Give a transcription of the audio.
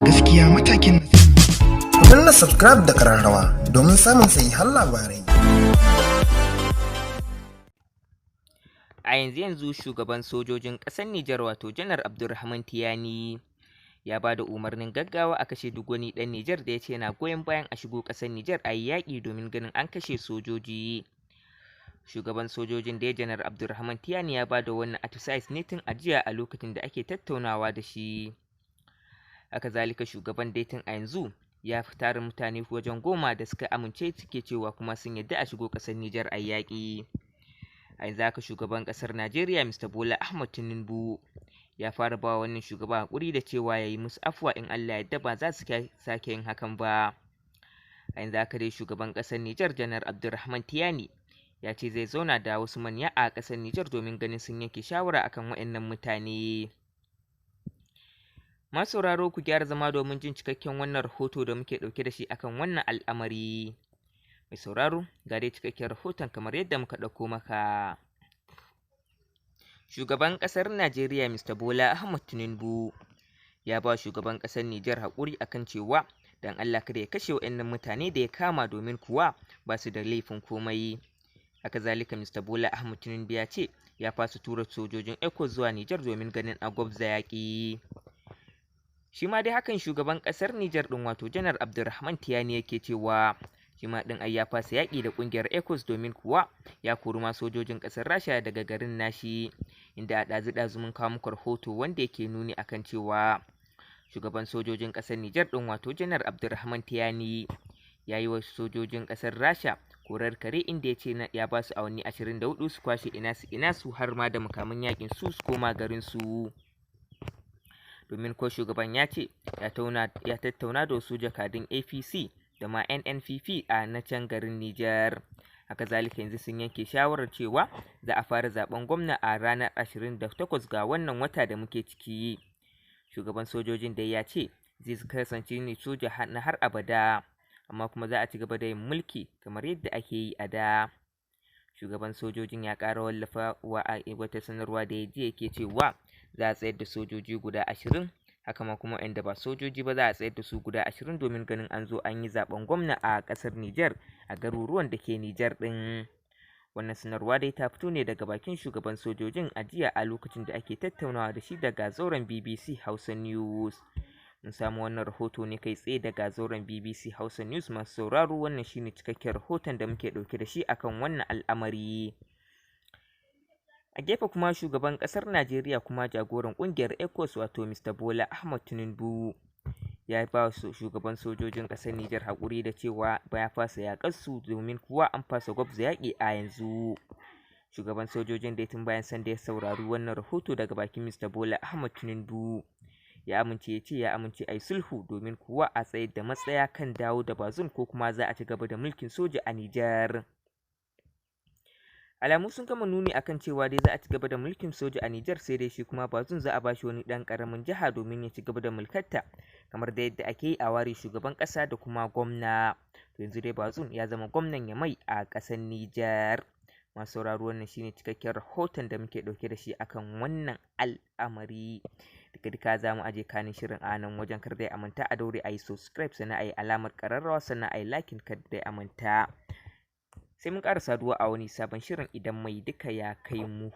gaskiya matakin na Ku danna subscribe da ƙararrawa domin samun sahihan labarai. A yanzu shugaban sojojin ƙasar Nijar wato Janar Abdurrahman Tiyani ya ba da umarnin gaggawa a kashe duk wani ɗan Nijar da ya ce yana goyon bayan a shigo ƙasar Nijar a yi yaƙi domin ganin an kashe sojoji. Shugaban sojojin da Janar Abdurrahman Tiyani ya ba da wannan atisaye ne tun a jiya a lokacin da ake tattaunawa da shi. Haka zalika shugaban daitin a yanzu ya fi tarin mutane wajen 10 da suka amince suke cewa kuma sun yadda a shigo ƙasar Nijar a yaƙi. A yanzu haka shugaban ƙasar Najeriya Mr. Bola Ahmed Tinubu ya fara ba wannan shugaba haƙuri da cewa ya yi musu afuwa in Allah yadda ba za su sake yin hakan ba. A yanzu haka dai shugaban ƙasar Nijar Janar Abdurrahman Tiyani ya ce zai zauna da wasu manya a ƙasar Nijar domin ganin sun yanke shawara akan waɗannan mutane. Masu sauraro ku gyara zama domin jin cikakken wannan rahoto da muke ɗauke da shi akan wannan al'amari. Mai sauraro ga dai cikakken rahoton kamar yadda muka ɗauko maka. Shugaban ƙasar Najeriya Mr. Bola Ahmed Tinubu ya ba shugaban ƙasar Nijar haƙuri akan cewa dan Allah kada ya kashe waɗannan mutane da ya kama domin kuwa ba su da laifin komai. Haka zalika Mr. Bola Ahmed Tinubu ya ce ya fasa tura sojojin ECOWAS zuwa Nijar domin ganin a gwabza yaƙi. Shi ma dai hakan shugaban ƙasar Nijar ɗin wato Janar Abdurrahman Tiyani yake cewa shi ma ɗin ai ya fasa yaƙi da ƙungiyar ECOWAS domin kuwa ya kori ma sojojin ƙasar Rasha daga garin nashi, inda a ɗazu mun kawo muku rahoto wanda yake nuni akan cewa shugaban sojojin ƙasar Nijar ɗin wato Janar Abdurrahman Tiyani ya yi wa sojojin ƙasar Rasha korar kare inda ya ce ya ba su awanni 24 su kwashe ina su har ma da makaman yaƙin su koma garin su. Domin ko shugaban ya ce ya tattauna da wasu jakadun APC da ma NNPP a na can garin Nijar. Haka zalika yanzu sun yanke shawarar cewa za a fara zaben gwamna a ranar 28 ga wannan wata da muke ciki. Shugaban sojojin da ya ce zai kasance ne soja na har abada, amma kuma za a ci gaba da yin mulki kamar yadda ake yi a da. Shugaban sojojin ya ƙara wallafa wa wata sanarwa da ya ji yake cewa za a tsayar da sojoji guda 20, haka ma kuma inda ba sojoji ba za a tsayar da su guda 20 domin ganin an zo an yi zaben gwamna a ƙasar Nijar a garuruwan da ke Nijar ɗin. Wannan sanarwa dai ta fito ne daga bakin shugaban sojojin a jiya a lokacin da ake tattaunawa da shi daga zauren BBC Hausa News. Mun samu wannan rahoto ne kai tsaye daga zauren BBC Hausa News. Masu sauraro, wannan shine cikakken rahoton da muke ɗauke da shi akan wannan al'amari. A gefe kuma shugaban ƙasar Najeriya kuma jagoran ƙungiyar ECOWAS wato Mr. Bola Ahmed Tinubu ya ba su shugaban sojojin ƙasar Nijar haƙuri da cewa ba ya fasa yaƙar su domin kuwa an fasa gwabza yaƙi a yanzu. Shugaban sojojin da tun bayan sanda ya saurari wannan rahoto daga bakin Mr. Bola Ahmed Tinubu ya amince a yi sulhu domin kuwa a tsayar da matsaya kan dawo da Bazoum ko kuma za a ci gaba da mulkin soja a Nijar. Alamu sun gama nuni akan cewa dai za a ci gaba da mulkin soja a Nijar, sai dai shi kuma Bazoum za a ba shi wani ɗan ƙaramin jiha domin ya ci gaba da mulkarta kamar da yadda ake yi a ware shugaban ƙasa da kuma gwamna. To yanzu dai Bazoum ya zama gwamnan Yamai a ƙasar Nijar. Masu sauraro, wannan shine cikakken rahoton da muke ɗauke da shi akan wannan al'amari. Duka za mu aje kanin shirin a nan wajen, kar da ya amanta a daure a yi subscribe, sannan a yi alamar ƙararrawa, sannan a yi liking, kar da ya amanta. Sai mun ƙara saduwa a wani sabon shirin idan mai duka ya kai mu.